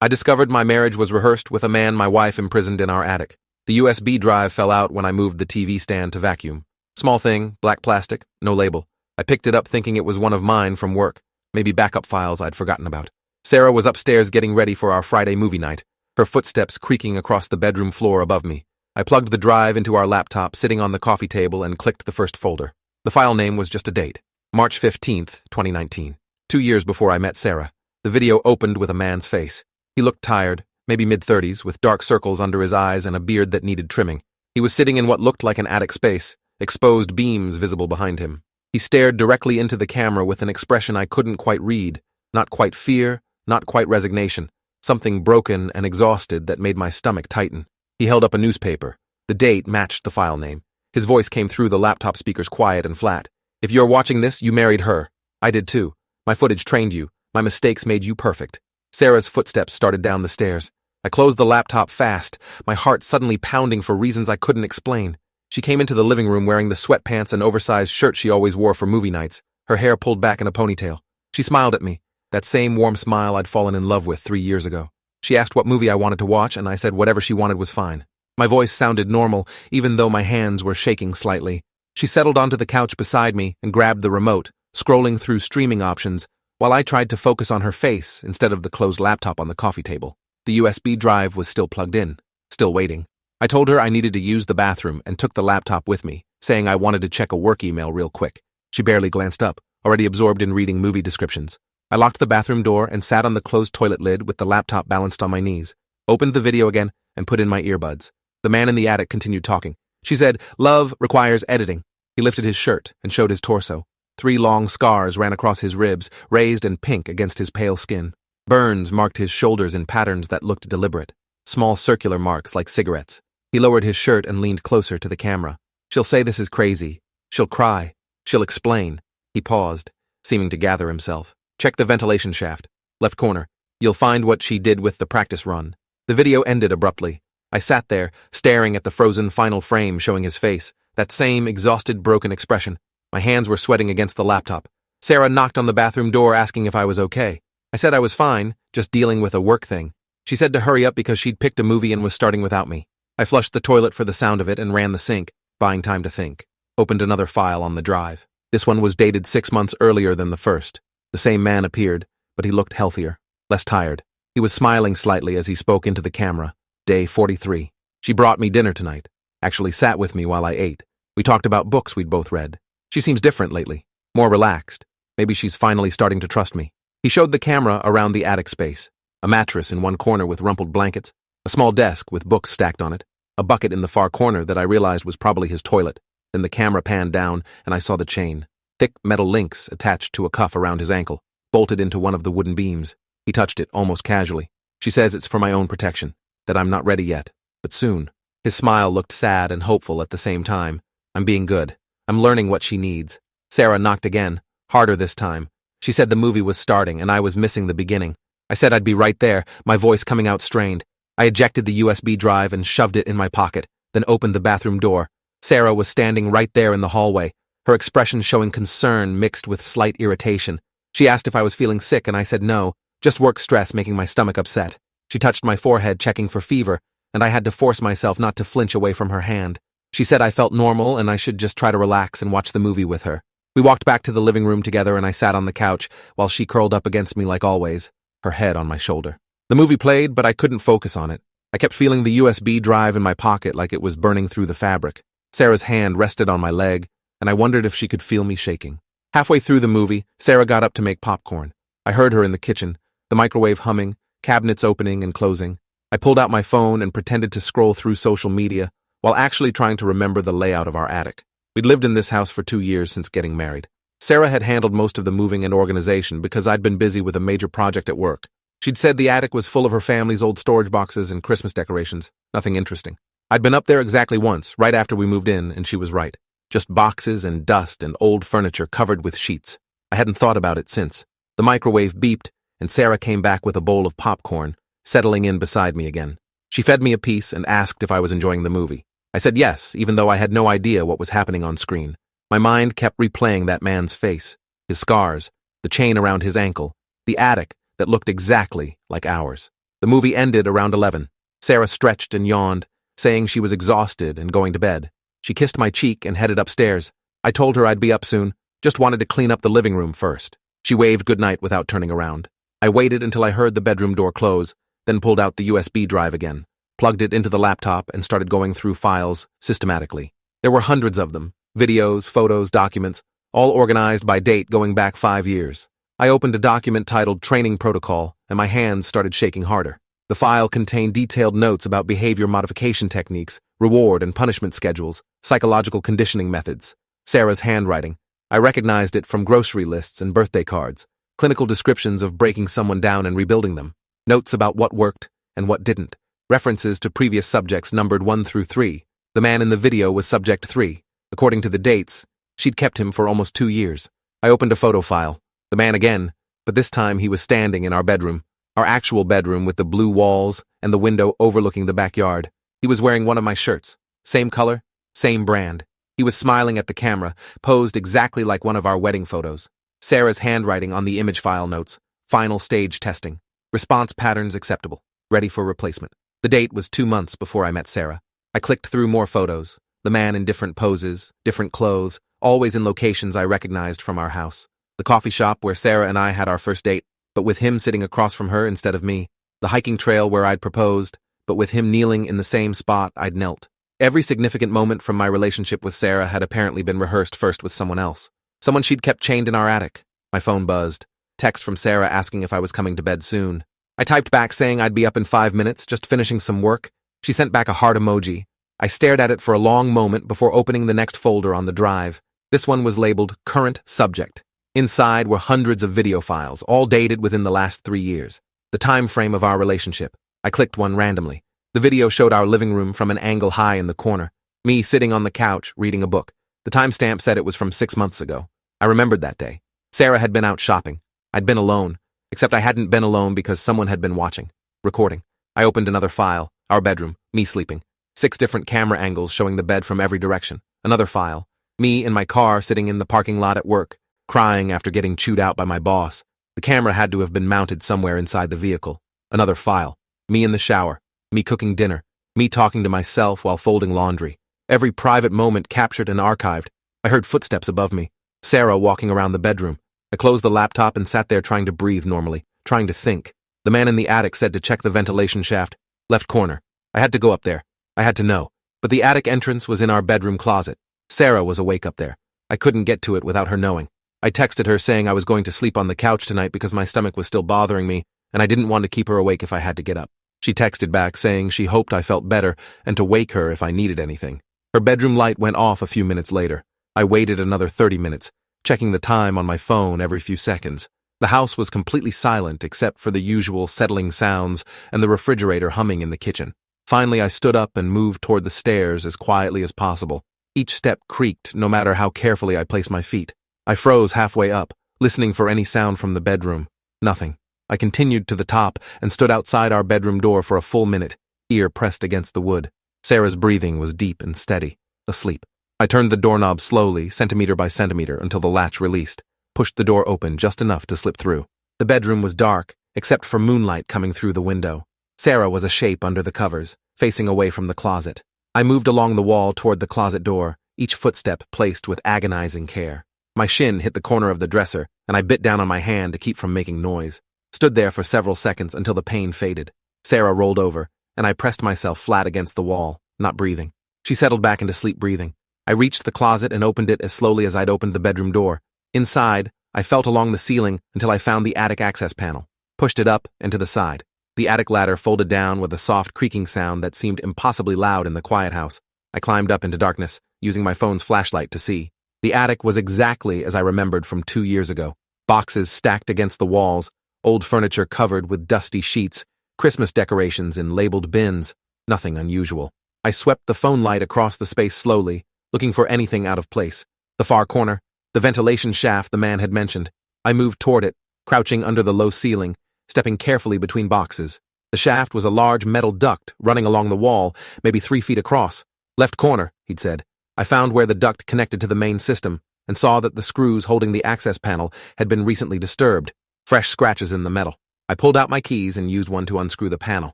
I discovered my marriage was rehearsed with a man my wife imprisoned in our attic. The USB drive fell out when I moved the TV stand to vacuum. Small thing, black plastic, no label. I picked it up thinking it was one of mine from work, maybe backup files I'd forgotten about. Sarah was upstairs getting ready for our Friday movie night, her footsteps creaking across the bedroom floor above me. I plugged the drive into our laptop sitting on the coffee table and clicked the first folder. The file name was just a date, March 15th, 2019. 2 years before I met Sarah. The video opened with a man's face. He looked tired, maybe mid-30s, with dark circles under his eyes and a beard that needed trimming. He was sitting in what looked like an attic space, exposed beams visible behind him. He stared directly into the camera with an expression I couldn't quite read, not quite fear, not quite resignation, something broken and exhausted that made my stomach tighten. He held up a newspaper. The date matched the file name. His voice came through the laptop speakers quiet and flat. If you're watching this, you married her. I did too. My footage trained you. My mistakes made you perfect. Sarah's footsteps started down the stairs. I closed the laptop fast, my heart suddenly pounding for reasons I couldn't explain. She came into the living room wearing the sweatpants and oversized shirt she always wore for movie nights, her hair pulled back in a ponytail. She smiled at me, that same warm smile I'd fallen in love with 3 years ago. She asked what movie I wanted to watch, and I said whatever she wanted was fine. My voice sounded normal, even though my hands were shaking slightly. She settled onto the couch beside me and grabbed the remote, scrolling through streaming options, while I tried to focus on her face instead of the closed laptop on the coffee table. The USB drive was still plugged in, still waiting. I told her I needed to use the bathroom and took the laptop with me, saying I wanted to check a work email real quick. She barely glanced up, already absorbed in reading movie descriptions. I locked the bathroom door and sat on the closed toilet lid with the laptop balanced on my knees, opened the video again, and put in my earbuds. The man in the attic continued talking. She said, "Love requires editing." He lifted his shirt and showed his torso. 3 long scars ran across his ribs, raised and pink against his pale skin. Burns marked his shoulders in patterns that looked deliberate, small circular marks like cigarettes. He lowered his shirt and leaned closer to the camera. "She'll say this is crazy. She'll cry. She'll explain." He paused, seeming to gather himself. "Check the ventilation shaft. Left corner. You'll find what she did with the practice run." The video ended abruptly. I sat there, staring at the frozen final frame showing his face, that same exhausted, broken expression. My hands were sweating against the laptop. Sarah knocked on the bathroom door asking if I was okay. I said I was fine, just dealing with a work thing. She said to hurry up because she'd picked a movie and was starting without me. I flushed the toilet for the sound of it and ran the sink, buying time to think. Opened another file on the drive. This one was dated 6 months earlier than the first. The same man appeared, but he looked healthier, less tired. He was smiling slightly as he spoke into the camera. Day 43. She brought me dinner tonight. Actually sat with me while I ate. We talked about books we'd both read. She seems different lately, more relaxed. Maybe she's finally starting to trust me. He showed the camera around the attic space. A mattress in one corner with rumpled blankets, a small desk with books stacked on it, a bucket in the far corner that I realized was probably his toilet. Then the camera panned down and I saw the chain. Thick metal links attached to a cuff around his ankle, bolted into one of the wooden beams. He touched it almost casually. She says it's for my own protection, that I'm not ready yet, but soon. His smile looked sad and hopeful at the same time. I'm being good. I'm learning what she needs. Sarah knocked again, harder this time. She said the movie was starting and I was missing the beginning. I said I'd be right there, my voice coming out strained. I ejected the USB drive and shoved it in my pocket, then opened the bathroom door. Sarah was standing right there in the hallway, her expression showing concern mixed with slight irritation. She asked if I was feeling sick and I said no, just work stress making my stomach upset. She touched my forehead checking for fever, and I had to force myself not to flinch away from her hand. She said I felt normal and I should just try to relax and watch the movie with her. We walked back to the living room together and I sat on the couch while she curled up against me like always, her head on my shoulder. The movie played, but I couldn't focus on it. I kept feeling the USB drive in my pocket like it was burning through the fabric. Sarah's hand rested on my leg, and I wondered if she could feel me shaking. Halfway through the movie, Sarah got up to make popcorn. I heard her in the kitchen, the microwave humming, cabinets opening and closing. I pulled out my phone and pretended to scroll through social media, while actually trying to remember the layout of our attic. We'd lived in this house for 2 years since getting married. Sarah had handled most of the moving and organization because I'd been busy with a major project at work. She'd said the attic was full of her family's old storage boxes and Christmas decorations. Nothing interesting. I'd been up there exactly once, right after we moved in, and she was right. Just boxes and dust and old furniture covered with sheets. I hadn't thought about it since. The microwave beeped, and Sarah came back with a bowl of popcorn, settling in beside me again. She fed me a piece and asked if I was enjoying the movie. I said yes, even though I had no idea what was happening on screen. My mind kept replaying that man's face, his scars, the chain around his ankle, the attic that looked exactly like ours. The movie ended around 11. Sarah stretched and yawned, saying she was exhausted and going to bed. She kissed my cheek and headed upstairs. I told her I'd be up soon, just wanted to clean up the living room first. She waved goodnight without turning around. I waited until I heard the bedroom door close, then pulled out the USB drive again, plugged it into the laptop, and started going through files systematically. There were hundreds of them, videos, photos, documents, all organized by date going back 5 years. I opened a document titled Training Protocol, and my hands started shaking harder. The file contained detailed notes about behavior modification techniques, reward and punishment schedules, psychological conditioning methods. Sarah's handwriting. I recognized it from grocery lists and birthday cards, clinical descriptions of breaking someone down and rebuilding them, notes about what worked and what didn't, references to previous subjects numbered 1 through 3. The man in the video was subject 3. According to the dates, she'd kept him for almost 2 years. I opened a photo file. The man again, but this time he was standing in our bedroom, our actual bedroom with the blue walls and the window overlooking the backyard. He was wearing one of my shirts. Same color, same brand. He was smiling at the camera, posed exactly like one of our wedding photos. Sarah's handwriting on the image file notes. Final stage testing. Response patterns acceptable. Ready for replacement. The date was 2 months before I met Sarah. I clicked through more photos. The man in different poses, different clothes, always in locations I recognized from our house. The coffee shop where Sarah and I had our first date, but with him sitting across from her instead of me. The hiking trail where I'd proposed, but with him kneeling in the same spot I'd knelt. Every significant moment from my relationship with Sarah had apparently been rehearsed first with someone else. Someone she'd kept chained in our attic. My phone buzzed. Text from Sarah asking if I was coming to bed soon. I typed back saying I'd be up in 5 minutes, just finishing some work. She sent back a heart emoji. I stared at it for a long moment before opening the next folder on the drive. This one was labeled Current Subject. Inside were hundreds of video files, all dated within the last 3 years. The time frame of our relationship. I clicked one randomly. The video showed our living room from an angle high in the corner. Me sitting on the couch, reading a book. The timestamp said it was from 6 months ago. I remembered that day. Sarah had been out shopping. I'd been alone, except I hadn't been alone because someone had been watching. Recording. I opened another file. Our bedroom. Me sleeping. 6 different camera angles showing the bed from every direction. Another file. Me in my car sitting in the parking lot at work, crying after getting chewed out by my boss. The camera had to have been mounted somewhere inside the vehicle. Another file. Me in the shower. Me cooking dinner. Me talking to myself while folding laundry. Every private moment captured and archived. I heard footsteps above me. Sarah walking around the bedroom. I closed the laptop and sat there trying to breathe normally, trying to think. The man in the attic said to check the ventilation shaft. Left corner. I had to go up there. I had to know. But the attic entrance was in our bedroom closet. Sarah was awake up there. I couldn't get to it without her knowing. I texted her saying I was going to sleep on the couch tonight because my stomach was still bothering me, and I didn't want to keep her awake if I had to get up. She texted back saying she hoped I felt better and to wake her if I needed anything. Her bedroom light went off a few minutes later. I waited another 30 minutes, checking the time on my phone every few seconds. The house was completely silent except for the usual settling sounds and the refrigerator humming in the kitchen. Finally, I stood up and moved toward the stairs as quietly as possible. Each step creaked no matter how carefully I placed my feet. I froze halfway up, listening for any sound from the bedroom. Nothing. I continued to the top and stood outside our bedroom door for a full minute, ear pressed against the wood. Sarah's breathing was deep and steady, asleep. I turned the doorknob slowly, centimeter by centimeter, until the latch released, pushed the door open just enough to slip through. The bedroom was dark, except for moonlight coming through the window. Sarah was a shape under the covers, facing away from the closet. I moved along the wall toward the closet door, each footstep placed with agonizing care. My shin hit the corner of the dresser, and I bit down on my hand to keep from making noise. Stood there for several seconds until the pain faded. Sarah rolled over, and I pressed myself flat against the wall, not breathing. She settled back into sleep breathing. I reached the closet and opened it as slowly as I'd opened the bedroom door. Inside, I felt along the ceiling until I found the attic access panel, pushed it up and to the side. The attic ladder folded down with a soft creaking sound that seemed impossibly loud in the quiet house. I climbed up into darkness, using my phone's flashlight to see. The attic was exactly as I remembered from 2 years ago. Boxes stacked against the walls, old furniture covered with dusty sheets, Christmas decorations in labeled bins. Nothing unusual. I swept the phone light across the space slowly, looking for anything out of place. The far corner, the ventilation shaft the man had mentioned. I moved toward it, crouching under the low ceiling, stepping carefully between boxes. The shaft was a large metal duct running along the wall, maybe 3 feet across. Left corner, he'd said. I found where the duct connected to the main system and saw that the screws holding the access panel had been recently disturbed, fresh scratches in the metal. I pulled out my keys and used one to unscrew the panel.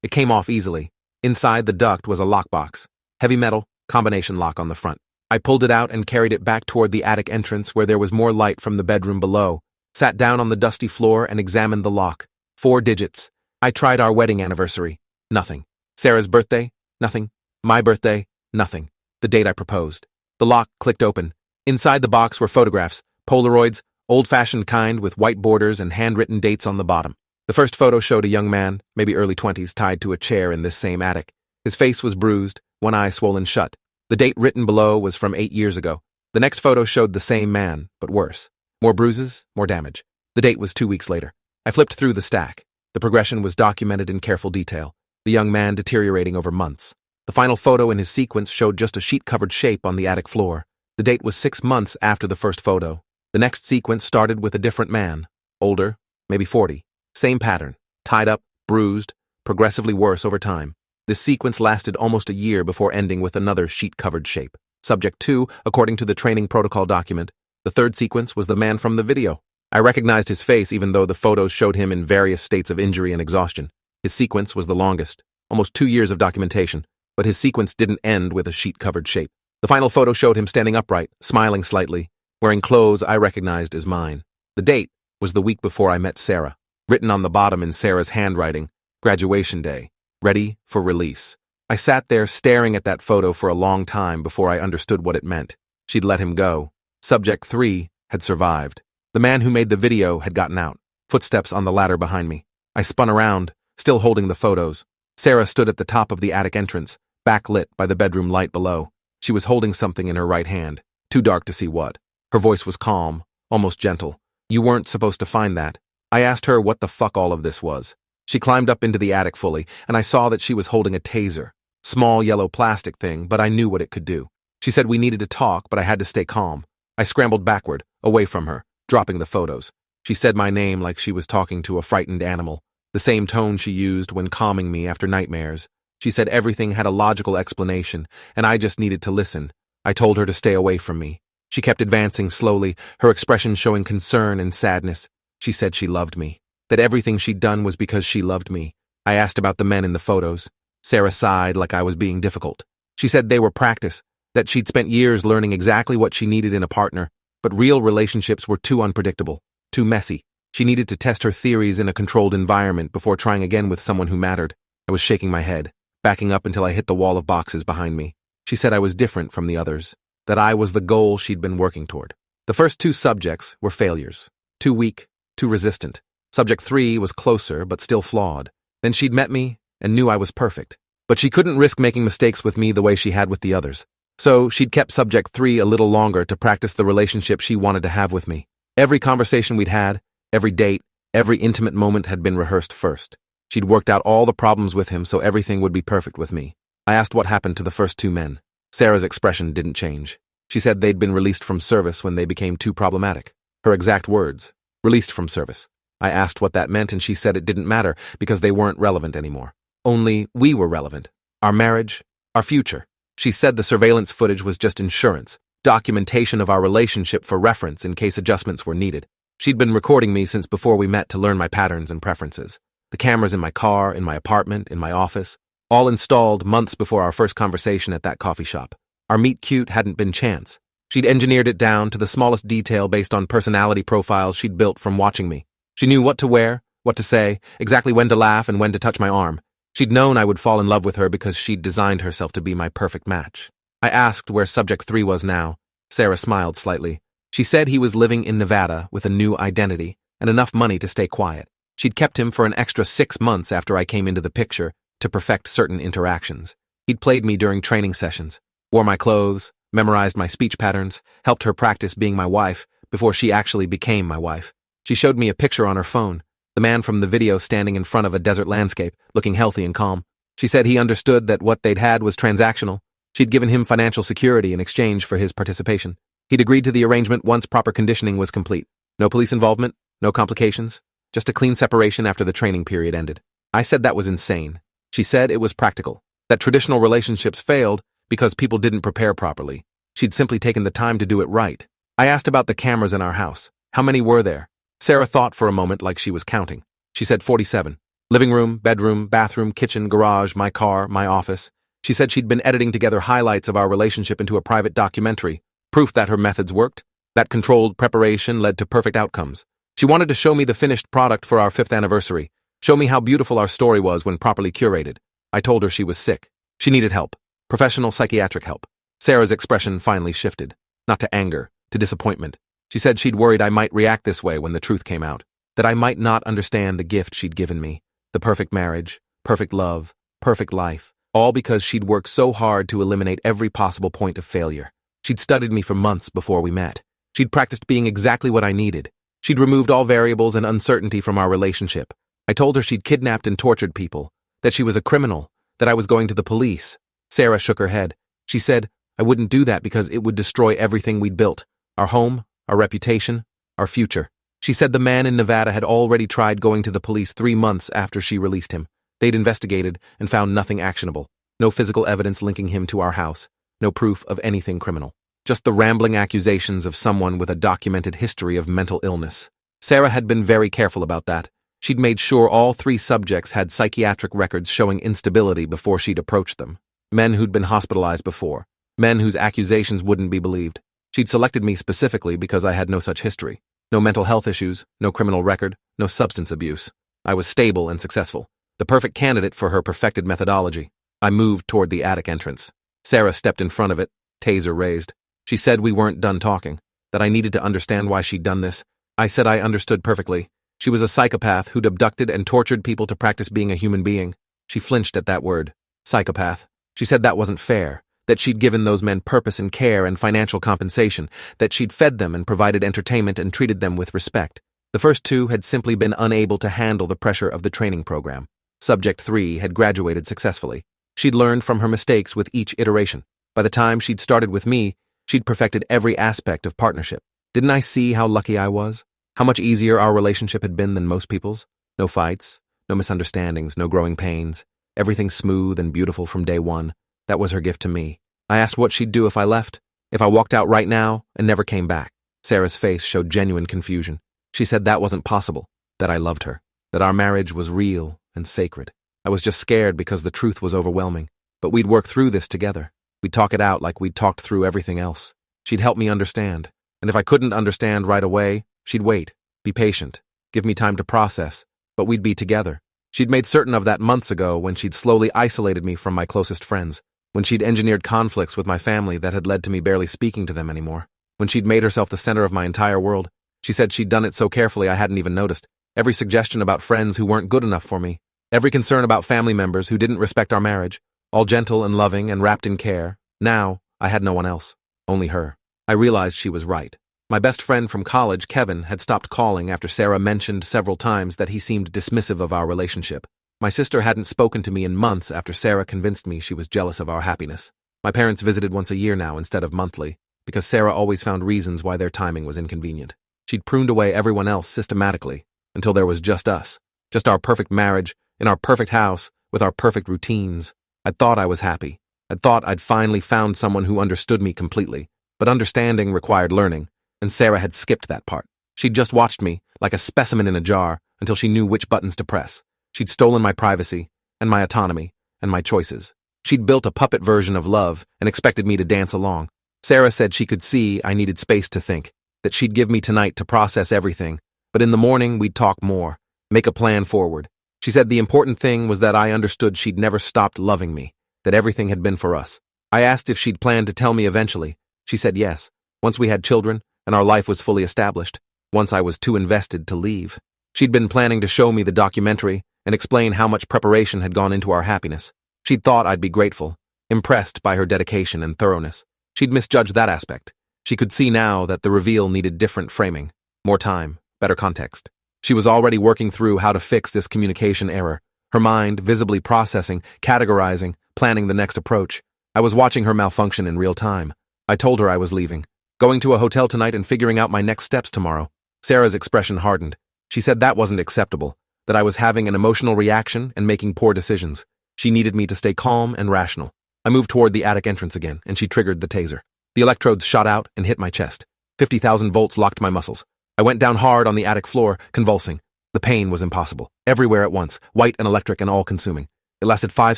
It came off easily. Inside the duct was a lockbox. Heavy metal, combination lock on the front. I pulled it out and carried it back toward the attic entrance where there was more light from the bedroom below. Sat down on the dusty floor and examined the lock. 4 digits. I tried our wedding anniversary. Nothing. Sarah's birthday? Nothing. My birthday? Nothing. The date I proposed. The lock clicked open. Inside the box were photographs, Polaroids, old-fashioned kind with white borders and handwritten dates on the bottom. The first photo showed a young man, maybe early 20s, tied to a chair in this same attic. His face was bruised, one eye swollen shut. The date written below was from 8 years ago. The next photo showed the same man, but worse. More bruises, more damage. The date was 2 weeks later. I flipped through the stack. The progression was documented in careful detail, the young man deteriorating over months. The final photo in his sequence showed just a sheet-covered shape on the attic floor. The date was 6 months after the first photo. The next sequence started with a different man. Older, maybe 40. Same pattern. Tied up, bruised, progressively worse over time. This sequence lasted almost a year before ending with another sheet-covered shape. Subject 2, according to the training protocol document. The third sequence was the man from the video. I recognized his face even though the photos showed him in various states of injury and exhaustion. His sequence was the longest, almost 2 years of documentation, but his sequence didn't end with a sheet-covered shape. The final photo showed him standing upright, smiling slightly, wearing clothes I recognized as mine. The date was the week before I met Sarah. Written on the bottom in Sarah's handwriting, graduation day, ready for release. I sat there staring at that photo for a long time before I understood what it meant. She'd let him go. Subject 3 had survived. The man who made the video had gotten out. Footsteps on the ladder behind me. I spun around, still holding the photos. Sarah stood at the top of the attic entrance, backlit by the bedroom light below. She was holding something in her right hand, too dark to see what. Her voice was calm, almost gentle. You weren't supposed to find that. I asked her what the fuck all of this was. She climbed up into the attic fully, and I saw that she was holding a taser. Small yellow plastic thing, but I knew what it could do. She said we needed to talk, but I had to stay calm. I scrambled backward, away from her, dropping the photos. She said my name like she was talking to a frightened animal, the same tone she used when calming me after nightmares. She said everything had a logical explanation, and I just needed to listen. I told her to stay away from me. She kept advancing slowly, her expression showing concern and sadness. She said she loved me, that everything she'd done was because she loved me. I asked about the men in the photos. Sarah sighed like I was being difficult. She said they were practice, that she'd spent years learning exactly what she needed in a partner, but real relationships were too unpredictable, too messy. She needed to test her theories in a controlled environment before trying again with someone who mattered. I was shaking my head, backing up until I hit the wall of boxes behind me. She said I was different from the others, that I was the goal she'd been working toward. The first 2 subjects were failures. Too weak, too resistant. Subject 3 was closer, but still flawed. Then she'd met me and knew I was perfect. But she couldn't risk making mistakes with me the way she had with the others. So she'd kept subject 3 a little longer to practice the relationship she wanted to have with me. Every conversation we'd had, every date, every intimate moment had been rehearsed first. She'd worked out all the problems with him so everything would be perfect with me. I asked what happened to the first 2 men. Sarah's expression didn't change. She said they'd been released from service when they became too problematic. Her exact words, released from service. I asked what that meant and she said it didn't matter because they weren't relevant anymore. Only we were relevant. Our marriage, our future. She said the surveillance footage was just insurance, documentation of our relationship for reference in case adjustments were needed. She'd been recording me since before we met to learn my patterns and preferences. The cameras in my car, in my apartment, in my office, all installed months before our first conversation at that coffee shop. Our meet-cute hadn't been chance. She'd engineered it down to the smallest detail based on personality profiles she'd built from watching me. She knew what to wear, what to say, exactly when to laugh and when to touch my arm. She'd known I would fall in love with her because she'd designed herself to be my perfect match. I asked where subject 3 was now. Sarah smiled slightly. She said he was living in Nevada with a new identity and enough money to stay quiet. She'd kept him for an extra 6 months after I came into the picture to perfect certain interactions. He'd played me during training sessions, wore my clothes, memorized my speech patterns, helped her practice being my wife before she actually became my wife. She showed me a picture on her phone, the man from the video standing in front of a desert landscape, looking healthy and calm. She said he understood that what they'd had was transactional. She'd given him financial security in exchange for his participation. He'd agreed to the arrangement once proper conditioning was complete. No police involvement, no complications, just a clean separation after the training period ended. I said that was insane. She said it was practical, that traditional relationships failed because people didn't prepare properly. She'd simply taken the time to do it right. I asked about the cameras in our house. How many were there? Sarah thought for a moment like she was counting. She said 47. Living room, bedroom, bathroom, kitchen, garage, my car, my office. She said she'd been editing together highlights of our relationship into a private documentary, proof that her methods worked, that controlled preparation led to perfect outcomes. She wanted to show me the finished product for our 5th anniversary, show me how beautiful our story was when properly curated. I told her she was sick. She needed help. Professional psychiatric help. Sarah's expression finally shifted. Not to anger, to disappointment. She said she'd worried I might react this way when the truth came out, that I might not understand the gift she'd given me, the perfect marriage, perfect love, perfect life, all because she'd worked so hard to eliminate every possible point of failure. She'd studied me for months before we met. She'd practiced being exactly what I needed. She'd removed all variables and uncertainty from our relationship. I told her she'd kidnapped and tortured people, that she was a criminal, that I was going to the police. Sarah shook her head. She said, I wouldn't do that because it would destroy everything we'd built. Our home, our reputation, our future. She said the man in Nevada had already tried going to the police 3 months after she released him. They'd investigated and found nothing actionable. No physical evidence linking him to our house. No proof of anything criminal. Just the rambling accusations of someone with a documented history of mental illness. Sarah had been very careful about that. She'd made sure all 3 subjects had psychiatric records showing instability before she'd approached them. Men who'd been hospitalized before. Men whose accusations wouldn't be believed. She'd selected me specifically because I had no such history. No mental health issues, no criminal record, no substance abuse. I was stable and successful. The perfect candidate for her perfected methodology. I moved toward the attic entrance. Sarah stepped in front of it, taser raised. She said we weren't done talking, that I needed to understand why she'd done this. I said I understood perfectly. She was a psychopath who'd abducted and tortured people to practice being a human being. She flinched at that word. Psychopath. She said that wasn't fair, that she'd given those men purpose and care and financial compensation, that she'd fed them and provided entertainment and treated them with respect. The first 2 had simply been unable to handle the pressure of the training program. Subject 3 had graduated successfully. She'd learned from her mistakes with each iteration. By the time she'd started with me, she'd perfected every aspect of partnership. Didn't I see how lucky I was? How much easier our relationship had been than most people's? No fights, no misunderstandings, no growing pains. Everything smooth and beautiful from day one. That was her gift to me. I asked what she'd do if I left, if I walked out right now and never came back. Sarah's face showed genuine confusion. She said that wasn't possible, that I loved her, that our marriage was real and sacred. I was just scared because the truth was overwhelming. But we'd work through this together. We'd talk it out like we'd talked through everything else. She'd help me understand. And if I couldn't understand right away, she'd wait, be patient, give me time to process, but we'd be together. She'd made certain of that months ago when she'd slowly isolated me from my closest friends, when she'd engineered conflicts with my family that had led to me barely speaking to them anymore, when she'd made herself the center of my entire world. She said she'd done it so carefully I hadn't even noticed. Every suggestion about friends who weren't good enough for me, every concern about family members who didn't respect our marriage, all gentle and loving and wrapped in care. Now, I had no one else, only her. I realized she was right. My best friend from college, Kevin, had stopped calling after Sarah mentioned several times that he seemed dismissive of our relationship. My sister hadn't spoken to me in months after Sarah convinced me she was jealous of our happiness. My parents visited once a year now instead of monthly, because Sarah always found reasons why their timing was inconvenient. She'd pruned away everyone else systematically, until there was just us, just our perfect marriage, in our perfect house, with our perfect routines. I'd thought I was happy. I'd thought I'd finally found someone who understood me completely, but understanding required learning, and Sarah had skipped that part. She'd just watched me, like a specimen in a jar, until she knew which buttons to press. She'd stolen my privacy, and my autonomy, and my choices. She'd built a puppet version of love and expected me to dance along. Sarah said she could see I needed space to think, that she'd give me tonight to process everything, but in the morning we'd talk more, make a plan forward. She said the important thing was that I understood she'd never stopped loving me, that everything had been for us. I asked if she'd planned to tell me eventually. She said yes, once we had children and our life was fully established, once I was too invested to leave. She'd been planning to show me the documentary and explain how much preparation had gone into our happiness. She'd thought I'd be grateful, impressed by her dedication and thoroughness. She'd misjudged that aspect. She could see now that the reveal needed different framing, more time, better context. She was already working through how to fix this communication error, her mind visibly processing, categorizing, planning the next approach. I was watching her malfunction in real time. I told her I was leaving, going to a hotel tonight and figuring out my next steps tomorrow. Sarah's expression hardened. She said that wasn't acceptable, that I was having an emotional reaction and making poor decisions. She needed me to stay calm and rational. I moved toward the attic entrance again, and she triggered the taser. The electrodes shot out and hit my chest. 50,000 volts locked my muscles. I went down hard on the attic floor, convulsing. The pain was impossible. Everywhere at once, white and electric and all-consuming. It lasted 5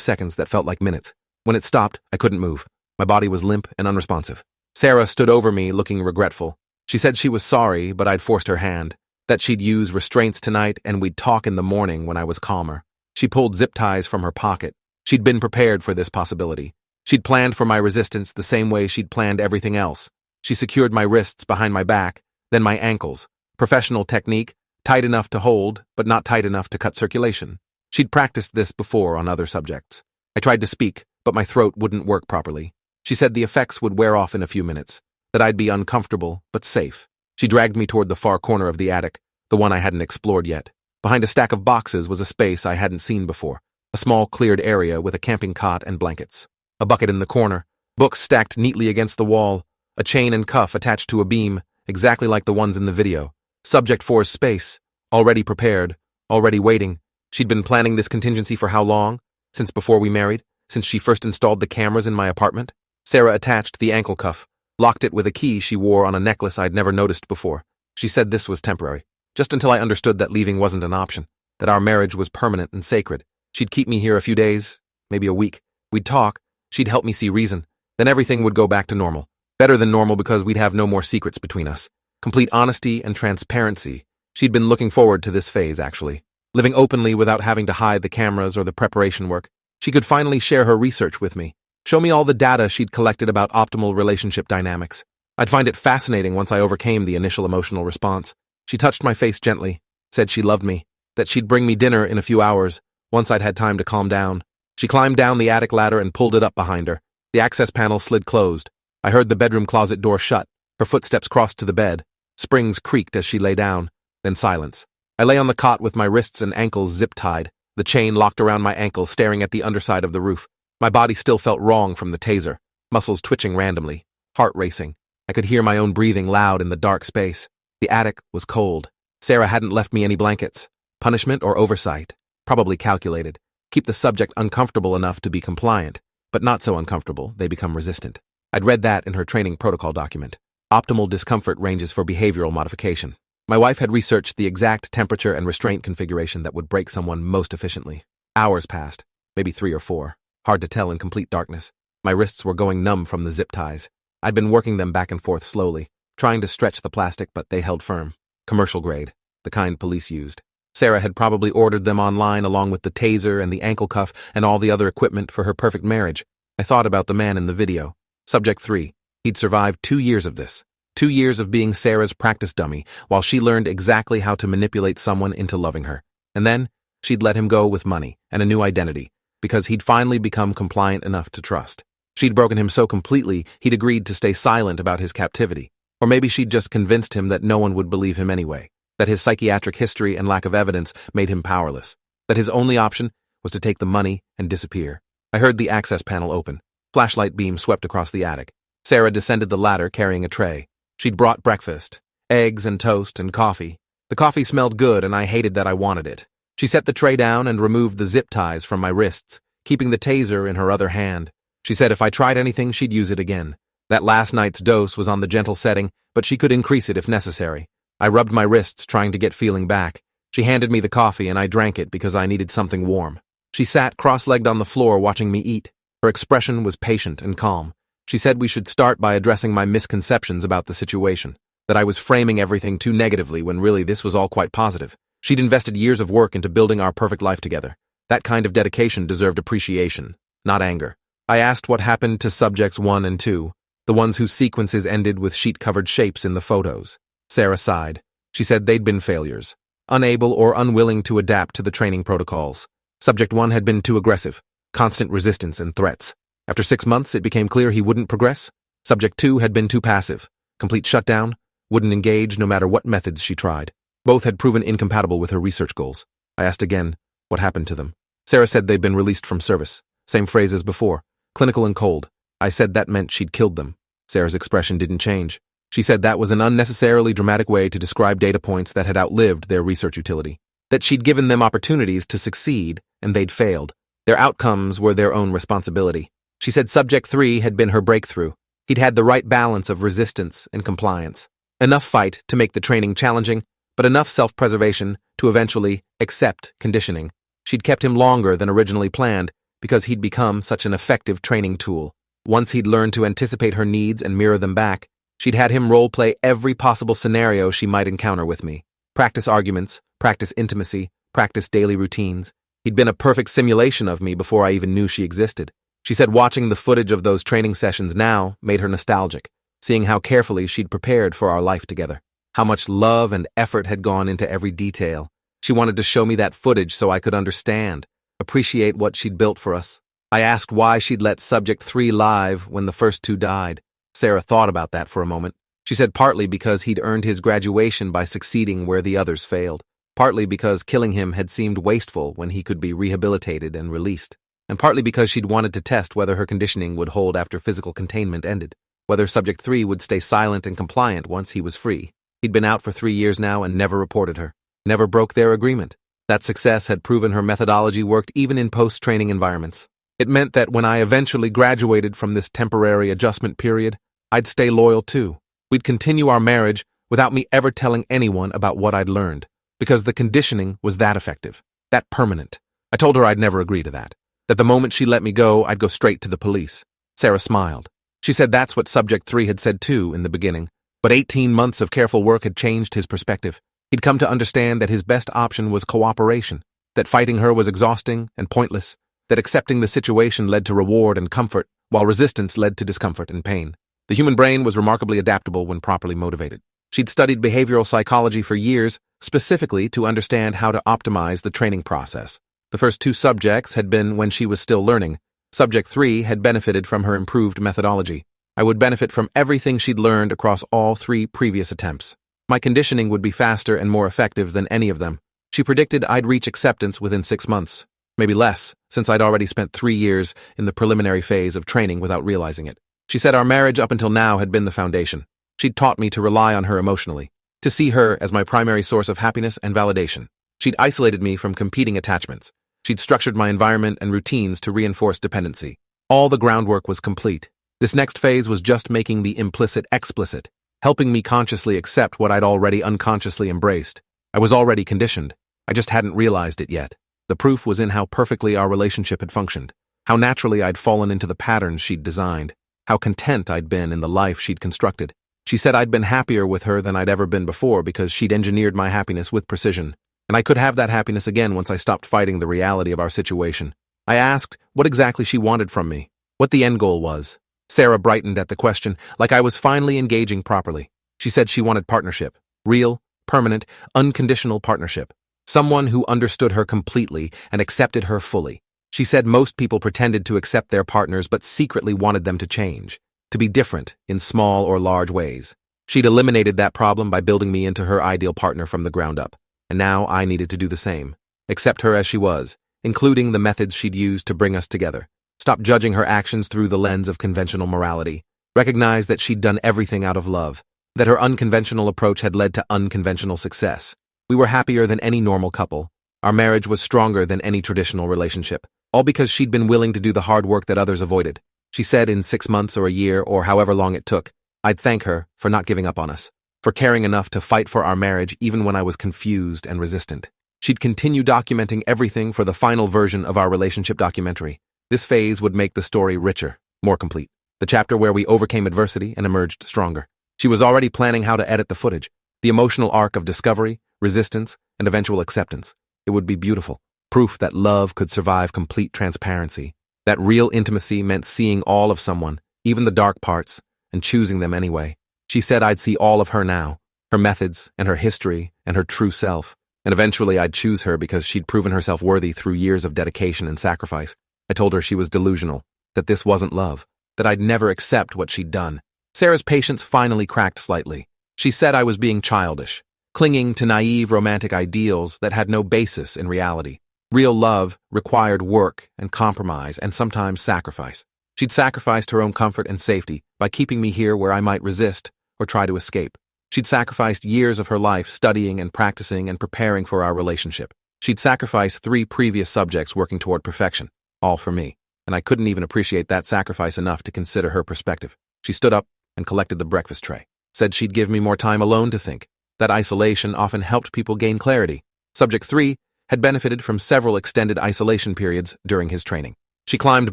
seconds that felt like minutes. When it stopped, I couldn't move. My body was limp and unresponsive. Sarah stood over me, looking regretful. She said she was sorry, but I'd forced her hand. That she'd use restraints tonight and we'd talk in the morning when I was calmer. She pulled zip ties from her pocket. She'd been prepared for this possibility. She'd planned for my resistance the same way she'd planned everything else. She secured my wrists behind my back, then my ankles. Professional technique, tight enough to hold, but not tight enough to cut circulation. She'd practiced this before on other subjects. I tried to speak, but my throat wouldn't work properly. She said the effects would wear off in a few minutes, that I'd be uncomfortable, but safe. She dragged me toward the far corner of the attic, the one I hadn't explored yet. Behind a stack of boxes was a space I hadn't seen before, a small cleared area with a camping cot and blankets. A bucket in the corner, books stacked neatly against the wall, a chain and cuff attached to a beam, exactly like the ones in the video. Subject 4's space, already prepared, already waiting. She'd been planning this contingency for how long? Since before we married? Since she first installed the cameras in my apartment? Sarah attached the ankle cuff, locked it with a key she wore on a necklace I'd never noticed before. She said this was temporary, just until I understood that leaving wasn't an option, that our marriage was permanent and sacred. She'd keep me here a few days, maybe a week. We'd talk, she'd help me see reason, then everything would go back to normal. Better than normal because we'd have no more secrets between us. Complete honesty and transparency. She'd been looking forward to this phase, actually. Living openly without having to hide the cameras or the preparation work. She could finally share her research with me. Show me all the data she'd collected about optimal relationship dynamics. I'd find it fascinating once I overcame the initial emotional response. She touched my face gently, said she loved me, that she'd bring me dinner in a few hours, once I'd had time to calm down. She climbed down the attic ladder and pulled it up behind her. The access panel slid closed. I heard the bedroom closet door shut. Her footsteps crossed to the bed. Springs creaked as she lay down, then silence. I lay on the cot with my wrists and ankles zip-tied, the chain locked around my ankle, staring at the underside of the roof. My body still felt wrong from the taser, muscles twitching randomly, heart racing. I could hear my own breathing loud in the dark space. The attic was cold. Sarah hadn't left me any blankets. Punishment or oversight? Probably calculated. Keep the subject uncomfortable enough to be compliant, but not so uncomfortable they become resistant. I'd read that in her training protocol document. Optimal discomfort ranges for behavioral modification. My wife had researched the exact temperature and restraint configuration that would break someone most efficiently. Hours passed, maybe 3 or 4. Hard to tell in complete darkness. My wrists were going numb from the zip ties. I'd been working them back and forth slowly, trying to stretch the plastic, but they held firm. Commercial grade, the kind police used. Sarah had probably ordered them online along with the taser and the ankle cuff and all the other equipment for her perfect marriage. I thought about the man in the video. Subject 3. He'd survived 2 years of this. 2 years of being Sarah's practice dummy, while she learned exactly how to manipulate someone into loving her. And then, she'd let him go with money and a new identity, because he'd finally become compliant enough to trust. She'd broken him so completely, he'd agreed to stay silent about his captivity. Or maybe she'd just convinced him that no one would believe him anyway, that his psychiatric history and lack of evidence made him powerless, that his only option was to take the money and disappear. I heard the access panel open. Flashlight beam swept across the attic. Sarah descended the ladder carrying a tray. She'd brought breakfast, eggs and toast and coffee. The coffee smelled good and I hated that I wanted it. She set the tray down and removed the zip ties from my wrists, keeping the taser in her other hand. She said if I tried anything, she'd use it again. That last night's dose was on the gentle setting, but she could increase it if necessary. I rubbed my wrists trying to get feeling back. She handed me the coffee and I drank it because I needed something warm. She sat cross-legged on the floor watching me eat. Her expression was patient and calm. She said we should start by addressing my misconceptions about the situation, that I was framing everything too negatively when really this was all quite positive. She'd invested years of work into building our perfect life together. That kind of dedication deserved appreciation, not anger. I asked what happened to subjects 1 and 2, the ones whose sequences ended with sheet-covered shapes in the photos. Sarah sighed. She said they'd been failures, unable or unwilling to adapt to the training protocols. Subject 1 had been too aggressive, constant resistance and threats. After 6 months, it became clear he wouldn't progress. Subject 2 had been too passive, complete shutdown, wouldn't engage no matter what methods she tried. Both had proven incompatible with her research goals. I asked again, what happened to them? Sarah said they'd been released from service. Same phrase as before, clinical and cold. I said that meant she'd killed them. Sarah's expression didn't change. She said that was an unnecessarily dramatic way to describe data points that had outlived their research utility. That she'd given them opportunities to succeed, and they'd failed. Their outcomes were their own responsibility. She said Subject 3 had been her breakthrough. He'd had the right balance of resistance and compliance. Enough fight to make the training challenging, but enough self-preservation to eventually accept conditioning. She'd kept him longer than originally planned because he'd become such an effective training tool. Once he'd learned to anticipate her needs and mirror them back, she'd had him role-play every possible scenario she might encounter with me. Practice arguments, practice intimacy, practice daily routines. He'd been a perfect simulation of me before I even knew she existed. She said watching the footage of those training sessions now made her nostalgic, seeing how carefully she'd prepared for our life together. How much love and effort had gone into every detail. She wanted to show me that footage so I could understand, appreciate what she'd built for us. I asked why she'd let Subject 3 live when the first two died. Sarah thought about that for a moment. She said partly because he'd earned his graduation by succeeding where the others failed, partly because killing him had seemed wasteful when he could be rehabilitated and released, and partly because she'd wanted to test whether her conditioning would hold after physical containment ended, whether Subject 3 would stay silent and compliant once he was free. He'd been out for 3 years now and never reported her, never broke their agreement. That success had proven her methodology worked even in post-training environments. It meant that when I eventually graduated from this temporary adjustment period, I'd stay loyal too. We'd continue our marriage without me ever telling anyone about what I'd learned, because the conditioning was that effective, that permanent. I told her I'd never agree to that the moment she let me go, I'd go straight to the police. Sarah smiled. She said that's what Subject 3 had said too in the beginning, but 18 months of careful work had changed his perspective. He'd come to understand that his best option was cooperation, that fighting her was exhausting and pointless, that accepting the situation led to reward and comfort, while resistance led to discomfort and pain. The human brain was remarkably adaptable when properly motivated. She'd studied behavioral psychology for years, specifically to understand how to optimize the training process. The first two subjects had been when she was still learning. Subject 3 had benefited from her improved methodology. I would benefit from everything she'd learned across all 3 previous attempts. My conditioning would be faster and more effective than any of them. She predicted I'd reach acceptance within 6 months, maybe less, since I'd already spent 3 years in the preliminary phase of training without realizing it. She said our marriage up until now had been the foundation. She'd taught me to rely on her emotionally, to see her as my primary source of happiness and validation. She'd isolated me from competing attachments. She'd structured my environment and routines to reinforce dependency. All the groundwork was complete. This next phase was just making the implicit explicit, helping me consciously accept what I'd already unconsciously embraced. I was already conditioned. I just hadn't realized it yet. The proof was in how perfectly our relationship had functioned, how naturally I'd fallen into the patterns she'd designed, how content I'd been in the life she'd constructed. She said I'd been happier with her than I'd ever been before because she'd engineered my happiness with precision, and I could have that happiness again once I stopped fighting the reality of our situation. I asked what exactly she wanted from me, what the end goal was. Sarah brightened at the question, like I was finally engaging properly. She said she wanted partnership, real, permanent, unconditional partnership. Someone who understood her completely and accepted her fully. She said most people pretended to accept their partners but secretly wanted them to change, to be different in small or large ways. She'd eliminated that problem by building me into her ideal partner from the ground up, and now I needed to do the same. Accept her as she was, including the methods she'd used to bring us together. Stop judging her actions through the lens of conventional morality. Recognize that she'd done everything out of love, that her unconventional approach had led to unconventional success. We were happier than any normal couple. Our marriage was stronger than any traditional relationship, all because she'd been willing to do the hard work that others avoided. She said in 6 months or a year or however long it took, I'd thank her for not giving up on us, for caring enough to fight for our marriage even when I was confused and resistant. She'd continue documenting everything for the final version of our relationship documentary. This phase would make the story richer, more complete. The chapter where we overcame adversity and emerged stronger. She was already planning how to edit the footage, the emotional arc of discovery, resistance, and eventual acceptance. It would be beautiful. Proof that love could survive complete transparency. That real intimacy meant seeing all of someone, even the dark parts, and choosing them anyway. She said I'd see all of her now, her methods and her history and her true self. And eventually I'd choose her because she'd proven herself worthy through years of dedication and sacrifice. I told her she was delusional, that this wasn't love, that I'd never accept what she'd done. Sarah's patience finally cracked slightly. She said I was being childish, clinging to naive romantic ideals that had no basis in reality. Real love required work and compromise and sometimes sacrifice. She'd sacrificed her own comfort and safety by keeping me here where I might resist or try to escape. She'd sacrificed years of her life studying and practicing and preparing for our relationship. She'd sacrificed 3 previous subjects working toward perfection, all for me, and I couldn't even appreciate that sacrifice enough to consider her perspective. She stood up and collected the breakfast tray, said she'd give me more time alone to think. That isolation often helped people gain clarity. Subject 3 had benefited from several extended isolation periods during his training. She climbed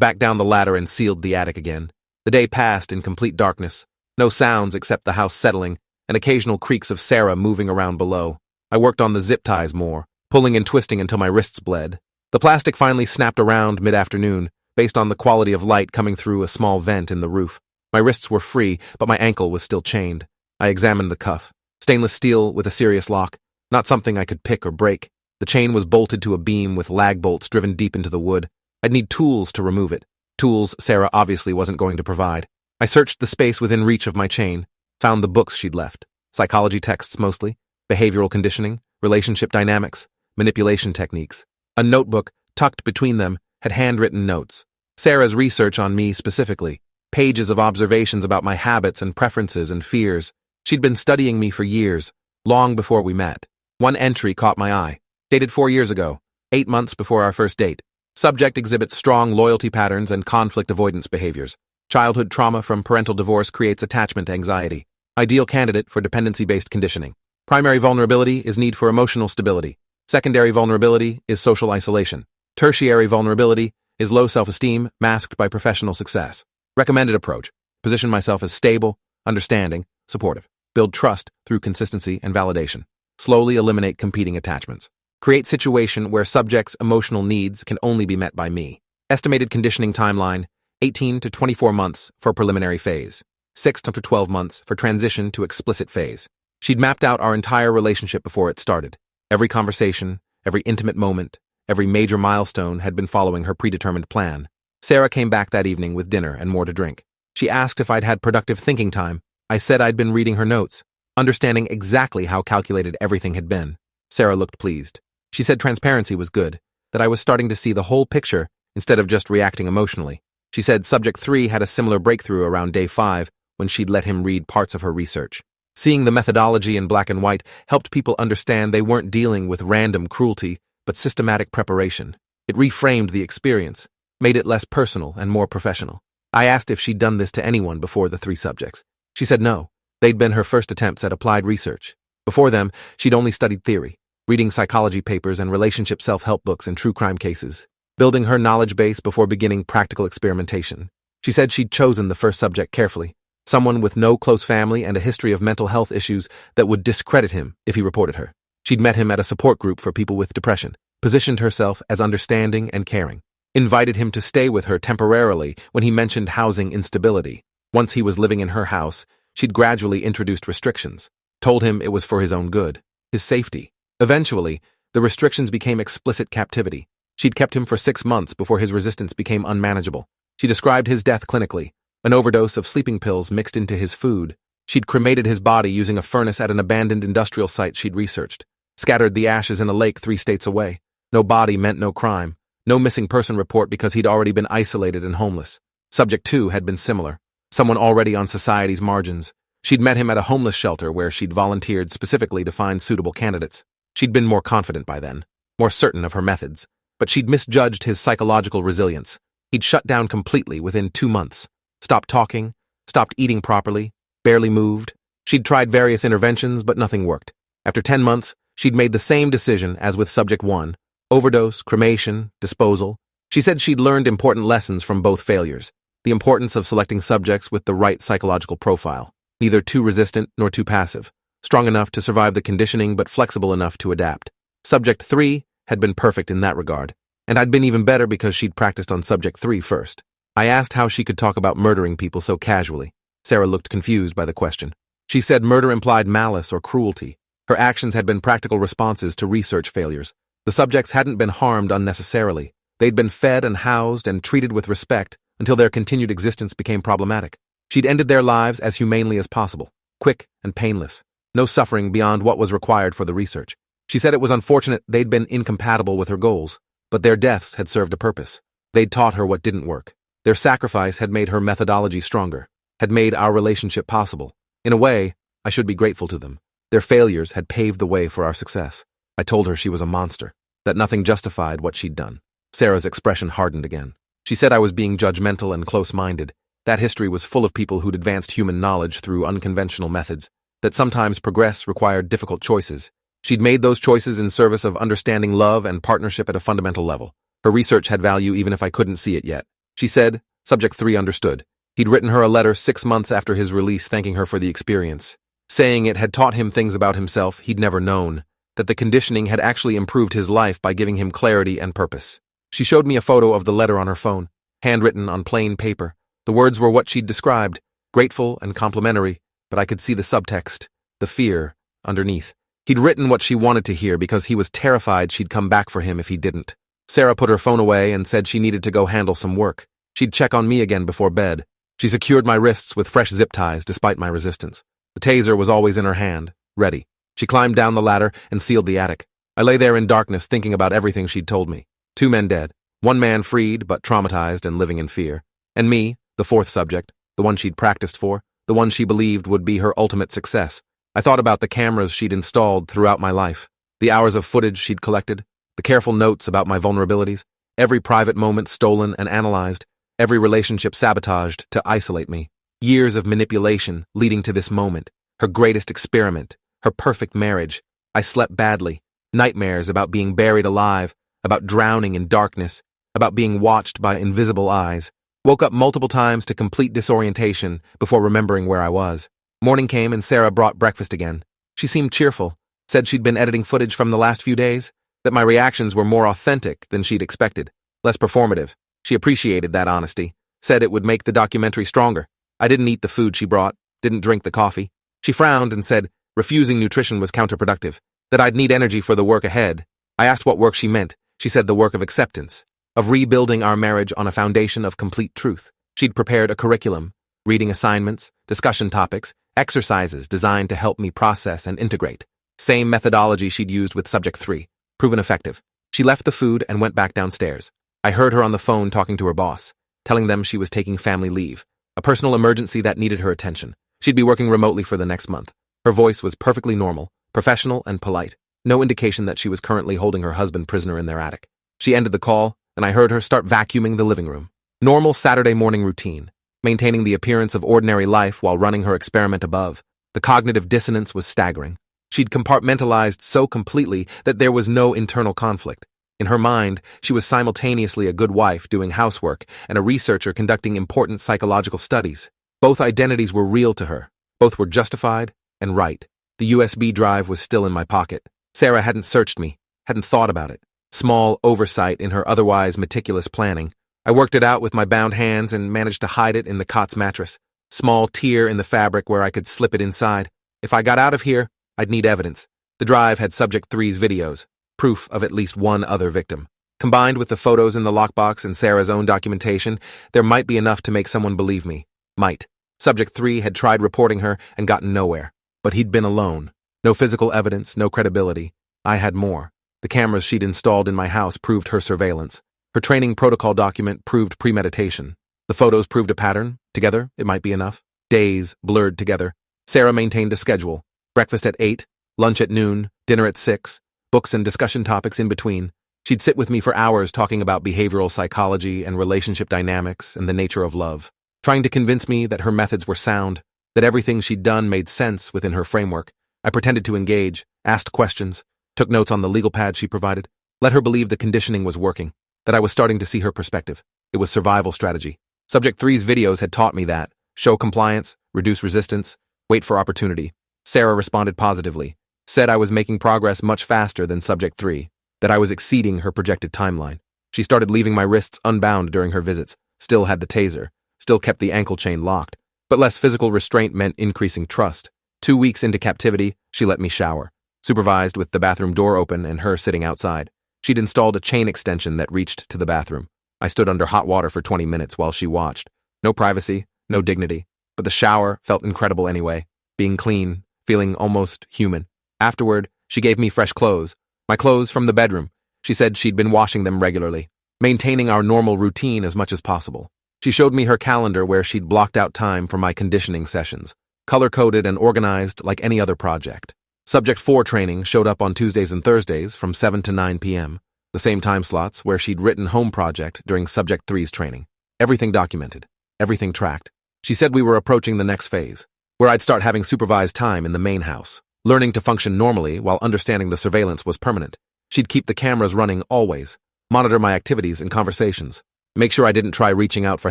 back down the ladder and sealed the attic again. The day passed in complete darkness. No sounds except the house settling and occasional creaks of Sarah moving around below. I worked on the zip ties more, pulling and twisting until my wrists bled. The plastic finally snapped around mid-afternoon, based on the quality of light coming through a small vent in the roof. My wrists were free, but my ankle was still chained. I examined the cuff. Stainless steel with a serious lock, not something I could pick or break. The chain was bolted to a beam with lag bolts driven deep into the wood. I'd need tools to remove it. Tools Sarah obviously wasn't going to provide. I searched the space within reach of my chain, found the books she'd left. Psychology texts mostly, behavioral conditioning, relationship dynamics, manipulation techniques. A notebook, tucked between them, had handwritten notes. Sarah's research on me specifically, pages of observations about my habits and preferences and fears. She'd been studying me for years, long before we met. One entry caught my eye, dated 4 years ago, 8 months before our first date. Subject exhibits strong loyalty patterns and conflict avoidance behaviors. Childhood trauma from parental divorce creates attachment anxiety. Ideal candidate for dependency-based conditioning. Primary vulnerability is need for emotional stability. Secondary vulnerability is social isolation. Tertiary vulnerability is low self-esteem masked by professional success. Recommended approach: position myself as stable, understanding, supportive. Build trust through consistency and validation. Slowly eliminate competing attachments. Create situation where subject's emotional needs can only be met by me. Estimated conditioning timeline: 18 to 24 months for preliminary phase. 6 to 12 months for transition to explicit phase. She'd mapped out our entire relationship before it started. Every conversation, every intimate moment, every major milestone had been following her predetermined plan. Sarah came back that evening with dinner and more to drink. She asked if I'd had productive thinking time. I said I'd been reading her notes, understanding exactly how calculated everything had been. Sarah looked pleased. She said transparency was good, that I was starting to see the whole picture instead of just reacting emotionally. She said Subject 3 had a similar breakthrough around day 5 when she'd let him read parts of her research. Seeing the methodology in black and white helped people understand they weren't dealing with random cruelty, but systematic preparation. It reframed the experience, made it less personal and more professional. I asked if she'd done this to anyone before the 3 subjects. She said no. They'd been her first attempts at applied research. Before them, she'd only studied theory, reading psychology papers and relationship self-help books and true crime cases, building her knowledge base before beginning practical experimentation. She said she'd chosen the first subject carefully, someone with no close family and a history of mental health issues that would discredit him if he reported her. She'd met him at a support group for people with depression, positioned herself as understanding and caring, invited him to stay with her temporarily when he mentioned housing instability. Once he was living in her house, she'd gradually introduced restrictions, told him it was for his own good, his safety. Eventually, the restrictions became explicit captivity. She'd kept him for 6 months before his resistance became unmanageable. She described his death clinically, an overdose of sleeping pills mixed into his food. She'd cremated his body using a furnace at an abandoned industrial site she'd researched, scattered the ashes in a lake 3 states away. No body meant no crime, no missing person report because he'd already been isolated and homeless. Subject 2 had been similar, someone already on society's margins. She'd met him at a homeless shelter where she'd volunteered specifically to find suitable candidates. She'd been more confident by then, more certain of her methods, but she'd misjudged his psychological resilience. He'd shut down completely within 2 months. Stopped talking, stopped eating properly, barely moved. She'd tried various interventions, but nothing worked. After 10 months, she'd made the same decision as with Subject 1, overdose, cremation, disposal. She said she'd learned important lessons from both failures. The importance of selecting subjects with the right psychological profile, neither too resistant nor too passive, strong enough to survive the conditioning but flexible enough to adapt. Subject 3 had been perfect in that regard, and I'd been even better because she'd practiced on Subject 3 first. I asked how she could talk about murdering people so casually. Sarah looked confused by the question. She said murder implied malice or cruelty. Her actions had been practical responses to research failures. The subjects hadn't been harmed unnecessarily. They'd been fed and housed and treated with respect until their continued existence became problematic. She'd ended their lives as humanely as possible, quick and painless, no suffering beyond what was required for the research. She said it was unfortunate they'd been incompatible with her goals, but their deaths had served a purpose. They'd taught her what didn't work. Their sacrifice had made her methodology stronger, had made our relationship possible. In a way, I should be grateful to them. Their failures had paved the way for our success. I told her she was a monster, that nothing justified what she'd done. Sarah's expression hardened again. She said I was being judgmental and close-minded. That history was full of people who'd advanced human knowledge through unconventional methods, that sometimes progress required difficult choices. She'd made those choices in service of understanding love and partnership at a fundamental level. Her research had value even if I couldn't see it yet. She said, Subject 3 understood. He'd written her a letter 6 months after his release thanking her for the experience, saying it had taught him things about himself he'd never known, that the conditioning had actually improved his life by giving him clarity and purpose. She showed me a photo of the letter on her phone, handwritten on plain paper. The words were what she'd described, grateful and complimentary, but I could see the subtext, the fear, underneath. He'd written what she wanted to hear because he was terrified she'd come back for him if he didn't. Sarah put her phone away and said she needed to go handle some work. She'd check on me again before bed. She secured my wrists with fresh zip ties despite my resistance. The taser was always in her hand, ready. She climbed down the ladder and sealed the attic. I lay there in darkness thinking about everything she'd told me. 2 men dead, 1 man freed but traumatized and living in fear. And me, the 4th subject, the one she'd practiced for, the one she believed would be her ultimate success. I thought about the cameras she'd installed throughout my life, the hours of footage she'd collected, the careful notes about my vulnerabilities, every private moment stolen and analyzed, every relationship sabotaged to isolate me. Years of manipulation leading to this moment, her greatest experiment, her perfect marriage. I slept badly, nightmares about being buried alive, about drowning in darkness, about being watched by invisible eyes. Woke up multiple times to complete disorientation before remembering where I was. Morning came and Sarah brought breakfast again. She seemed cheerful, said she'd been editing footage from the last few days, that my reactions were more authentic than she'd expected, less performative. She appreciated that honesty, said it would make the documentary stronger. I didn't eat the food she brought, didn't drink the coffee. She frowned and said refusing nutrition was counterproductive, that I'd need energy for the work ahead. I asked what work she meant. She said the work of acceptance, of rebuilding our marriage on a foundation of complete truth. She'd prepared a curriculum, reading assignments, discussion topics, exercises designed to help me process and integrate. Same methodology she'd used with Subject 3, proven effective. She left the food and went back downstairs. I heard her on the phone talking to her boss, telling them she was taking family leave, a personal emergency that needed her attention. She'd be working remotely for the next month. Her voice was perfectly normal, professional and polite, no indication that she was currently holding her husband prisoner in their attic. She ended the call, and I heard her start vacuuming the living room. Normal Saturday morning routine, maintaining the appearance of ordinary life while running her experiment above. The cognitive dissonance was staggering. She'd compartmentalized so completely that there was no internal conflict. In her mind, she was simultaneously a good wife doing housework and a researcher conducting important psychological studies. Both identities were real to her. Both were justified and right. The USB drive was still in my pocket. Sarah hadn't searched me, hadn't thought about it. Small oversight in her otherwise meticulous planning. I worked it out with my bound hands and managed to hide it in the cot's mattress. Small tear in the fabric where I could slip it inside. If I got out of here, I'd need evidence. The drive had Subject 3's videos, proof of at least one other victim. Combined with the photos in the lockbox and Sarah's own documentation, there might be enough to make someone believe me. Might. Subject 3 had tried reporting her and gotten nowhere. But he'd been alone. No physical evidence, no credibility. I had more. The cameras she'd installed in my house proved her surveillance. Her training protocol document proved premeditation. The photos proved a pattern. Together, it might be enough. Days blurred together. Sarah maintained a schedule. Breakfast at 8, lunch at noon, dinner at 6, books and discussion topics in between. She'd sit with me for hours talking about behavioral psychology and relationship dynamics and the nature of love, trying to convince me that her methods were sound, that everything she'd done made sense within her framework. I pretended to engage, asked questions, took notes on the legal pad she provided, let her believe the conditioning was working, that I was starting to see her perspective. It was survival strategy. Subject 3's videos had taught me that. Show compliance, reduce resistance, wait for opportunity. Sarah responded positively, said I was making progress much faster than Subject 3, that I was exceeding her projected timeline. She started leaving my wrists unbound during her visits, still had the taser, still kept the ankle chain locked, but less physical restraint meant increasing trust. 2 weeks into captivity, she let me shower, supervised with the bathroom door open and her sitting outside. She'd installed a chain extension that reached to the bathroom. I stood under hot water for 20 minutes while she watched. No privacy, no dignity, but the shower felt incredible anyway, being clean, feeling almost human. Afterward, she gave me fresh clothes, my clothes from the bedroom. She said she'd been washing them regularly, maintaining our normal routine as much as possible. She showed me her calendar where she'd blocked out time for my conditioning sessions, color-coded and organized like any other project. Subject 4 training showed up on Tuesdays and Thursdays from 7 to 9 p.m., the same time slots where she'd written home project during Subject 3's training. Everything documented, everything tracked. She said we were approaching the next phase, where I'd start having supervised time in the main house, Learning to function normally while understanding the surveillance was permanent. She'd keep the cameras running always, monitor my activities and conversations, make sure I didn't try reaching out for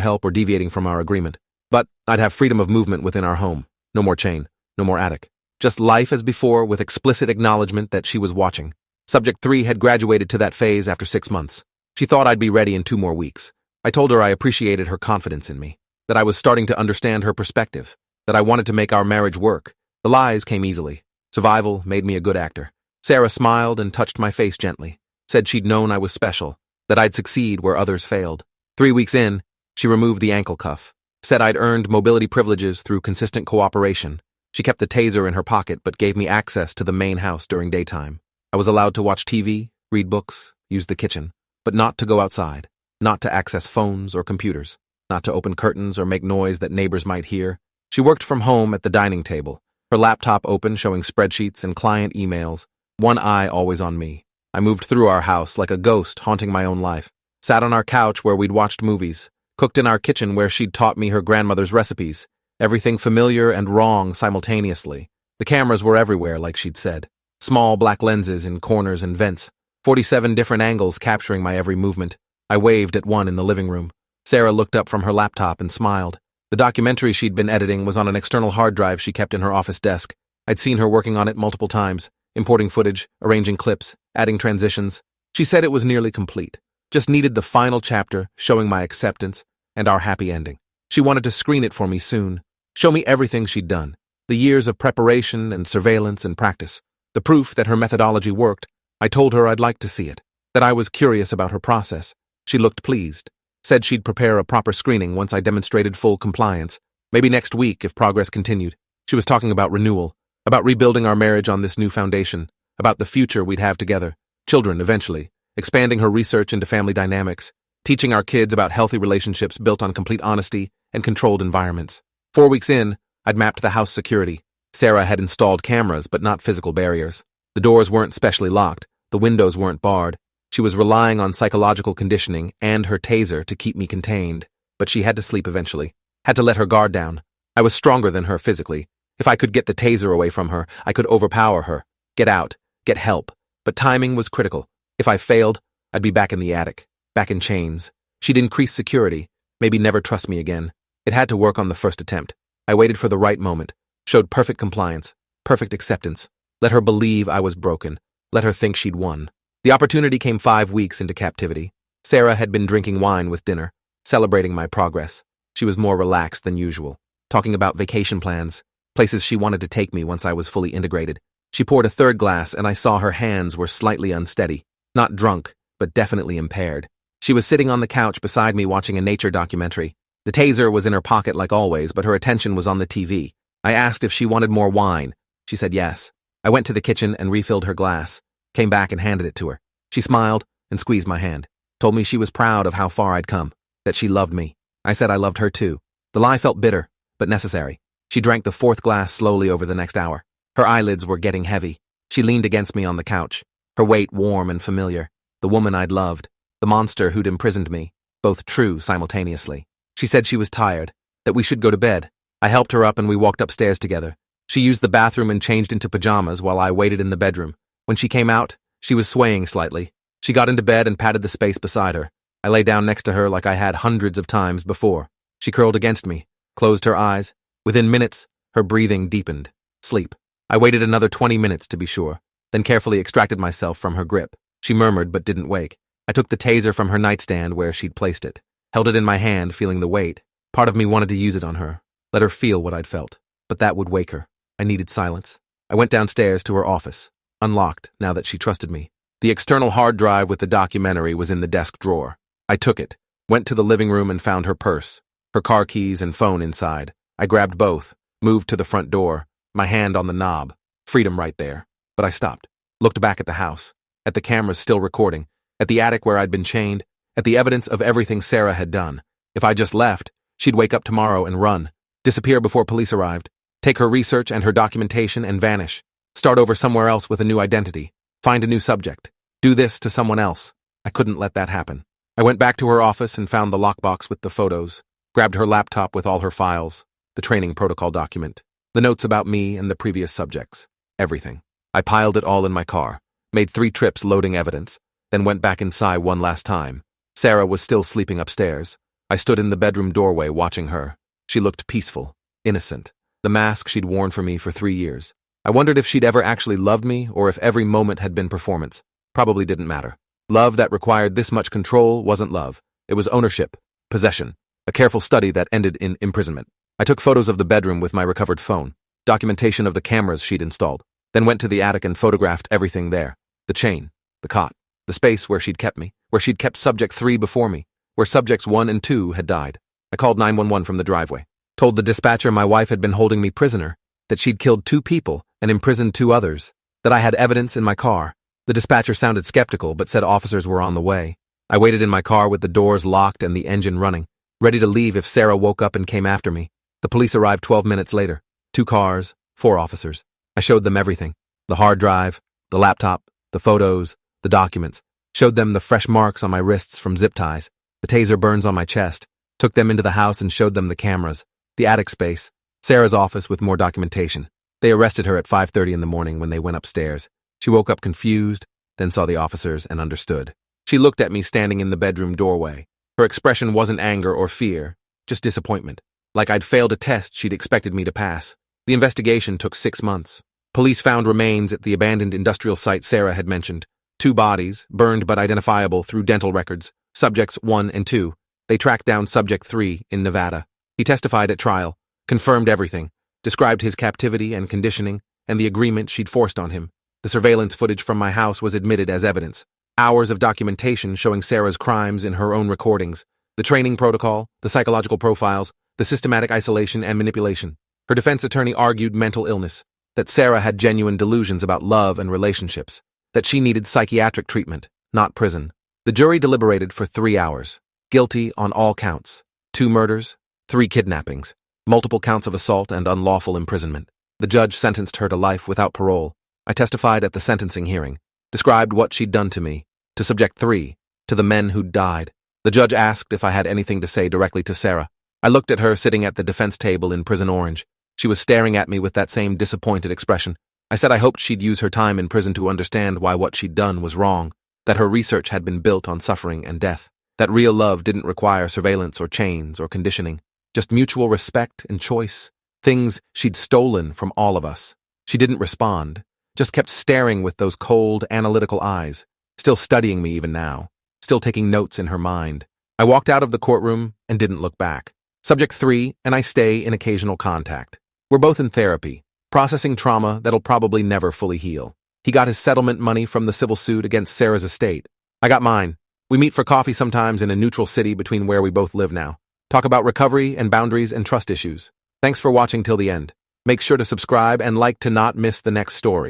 help or deviating from our agreement. But I'd have freedom of movement within our home. No more chain, no more attic. Just life as before with explicit acknowledgement that she was watching. Subject 3 had graduated to that phase after 6 months. She thought I'd be ready in 2 more weeks. I told her I appreciated her confidence in me, that I was starting to understand her perspective, that I wanted to make our marriage work. The lies came easily. Survival made me a good actor. Sarah smiled and touched my face gently, said she'd known I was special, that I'd succeed where others failed. 3 weeks in, she removed the ankle cuff, said I'd earned mobility privileges through consistent cooperation. She kept the taser in her pocket but gave me access to the main house during daytime. I was allowed to watch TV, read books, use the kitchen, but not to go outside, not to access phones or computers, not to open curtains or make noise that neighbors might hear. She worked from home at the dining table, her laptop open showing spreadsheets and client emails, one eye always on me. I moved through our house like a ghost haunting my own life, sat on our couch where we'd watched movies, cooked in our kitchen where she'd taught me her grandmother's recipes, everything familiar and wrong simultaneously. The cameras were everywhere, like she'd said. Small black lenses in corners and vents, 47 different angles capturing my every movement. I waved at one in the living room. Sarah looked up from her laptop and smiled. The documentary she'd been editing was on an external hard drive she kept in her office desk. I'd seen her working on it multiple times, importing footage, arranging clips, adding transitions. She said it was nearly complete, just needed the final chapter showing my acceptance and our happy ending. She wanted to screen it for me soon, show me everything she'd done, the years of preparation and surveillance and practice, the proof that her methodology worked. I told her I'd like to see it, that I was curious about her process. She looked pleased, said she'd prepare a proper screening once I demonstrated full compliance, maybe next week if progress continued. She was talking about renewal, about rebuilding our marriage on this new foundation, about the future we'd have together, children eventually, expanding her research into family dynamics, teaching our kids about healthy relationships built on complete honesty and controlled environments. 4 weeks in, I'd mapped the house security. Sarah had installed cameras, but not physical barriers. The doors weren't specially locked, the windows weren't barred. She was relying on psychological conditioning and her taser to keep me contained, but she had to sleep eventually, had to let her guard down. I was stronger than her physically. If I could get the taser away from her, I could overpower her, get out, get help. But timing was critical. If I failed, I'd be back in the attic, back in chains. She'd increase security, maybe never trust me again. It had to work on the first attempt. I waited for the right moment, showed perfect compliance, perfect acceptance, let her believe I was broken, let her think she'd won. The opportunity came 5 weeks into captivity. Sarah had been drinking wine with dinner, celebrating my progress. She was more relaxed than usual, talking about vacation plans, places she wanted to take me once I was fully integrated. She poured a third glass and I saw her hands were slightly unsteady, not drunk, but definitely impaired. She was sitting on the couch beside me watching a nature documentary. The taser was in her pocket like always, but her attention was on the TV. I asked if she wanted more wine. She said yes. I went to the kitchen and refilled her glass, came back and handed it to her. She smiled and squeezed my hand, told me she was proud of how far I'd come, that she loved me. I said I loved her too. The lie felt bitter, but necessary. She drank the 4th glass slowly over the next hour. Her eyelids were getting heavy. She leaned against me on the couch, her weight warm and familiar. The woman I'd loved, the monster who'd imprisoned me, both true simultaneously. She said she was tired, that we should go to bed. I helped her up and we walked upstairs together. She used the bathroom and changed into pajamas while I waited in the bedroom. When she came out, she was swaying slightly. She got into bed and patted the space beside her. I lay down next to her like I had hundreds of times before. She curled against me, closed her eyes. Within minutes, her breathing deepened. Sleep. I waited another 20 minutes to be sure, then carefully extracted myself from her grip. She murmured but didn't wake. I took the taser from her nightstand where she'd placed it, held it in my hand, feeling the weight. Part of me wanted to use it on her, let her feel what I'd felt. But that would wake her. I needed silence. I went downstairs to her office, unlocked now that she trusted me. The external hard drive with the documentary was in the desk drawer. I took it, went to the living room and found her purse, her car keys and phone inside. I grabbed both, moved to the front door, my hand on the knob. Freedom right there. But I stopped, looked back at the house, at the cameras still recording, at the attic where I'd been chained, at the evidence of everything Sarah had done. If I just left, she'd wake up tomorrow and run, disappear before police arrived, take her research and her documentation and vanish, start over somewhere else with a new identity, find a new subject, do this to someone else. I couldn't let that happen. I went back to her office and found the lockbox with the photos, grabbed her laptop with all her files, the training protocol document, the notes about me and the previous subjects. everything. I piled it all in my car, made 3 trips loading evidence, then went back inside one last time. Sarah was still sleeping upstairs. I stood in the bedroom doorway watching her. She looked peaceful, innocent, the mask she'd worn for me for 3 years. I wondered if she'd ever actually loved me or if every moment had been performance. Probably didn't matter. Love that required this much control wasn't love. It was ownership, possession, a careful study that ended in imprisonment. I took photos of the bedroom with my recovered phone, documentation of the cameras she'd installed, then went to the attic and photographed everything there. The chain, the cot, the space where she'd kept me, where she'd kept subject 3 before me, where subjects 1 and 2 had died. I called 911 from the driveway, told the dispatcher my wife had been holding me prisoner, that she'd killed 2 people and imprisoned 2 others, that I had evidence in my car. The dispatcher sounded skeptical but said officers were on the way. I waited in my car with the doors locked and the engine running, ready to leave if Sarah woke up and came after me. The police arrived 12 minutes later. 2 cars, 4 officers. I showed them everything. The hard drive, the laptop, the photos, the documents. Showed them the fresh marks on my wrists from zip ties, the taser burns on my chest. Took them into the house and showed them the cameras, the attic space, Sarah's office with more documentation. They arrested her at 5:30 in the morning when they went upstairs. She woke up confused, then saw the officers and understood. She looked at me standing in the bedroom doorway. Her expression wasn't anger or fear, just disappointment. Like I'd failed a test she'd expected me to pass. The investigation took 6 months. Police found remains at the abandoned industrial site Sarah had mentioned. 2 bodies, burned but identifiable through dental records, subjects 1 and 2. They tracked down subject 3 in Nevada. He testified at trial, confirmed everything, described his captivity and conditioning, and the agreement she'd forced on him. The surveillance footage from my house was admitted as evidence. Hours of documentation showing Sarah's crimes in her own recordings, the training protocol, the psychological profiles, the systematic isolation and manipulation. Her defense attorney argued mental illness, that Sarah had genuine delusions about love and relationships, that she needed psychiatric treatment, not prison. The jury deliberated for 3 hours. Guilty on all counts. 2 murders, 3 kidnappings, multiple counts of assault and unlawful imprisonment. The judge sentenced her to life without parole. I testified at the sentencing hearing, described what she'd done to me, to subject 3, to the men who'd died. The judge asked if I had anything to say directly to Sarah. I looked at her sitting at the defense table in Prison Orange. She was staring at me with that same disappointed expression. I said I hoped she'd use her time in prison to understand why what she'd done was wrong, that her research had been built on suffering and death, that real love didn't require surveillance or chains or conditioning, just mutual respect and choice, things she'd stolen from all of us. She didn't respond, just kept staring with those cold, analytical eyes, still studying me even now, still taking notes in her mind. I walked out of the courtroom and didn't look back. Subject 3 and I stay in occasional contact. We're both in therapy, processing trauma that'll probably never fully heal. He got his settlement money from the civil suit against Sarah's estate. I got mine. We meet for coffee sometimes in a neutral city between where we both live now. Talk about recovery and boundaries and trust issues. Thanks for watching till the end. Make sure to subscribe and like to not miss the next story.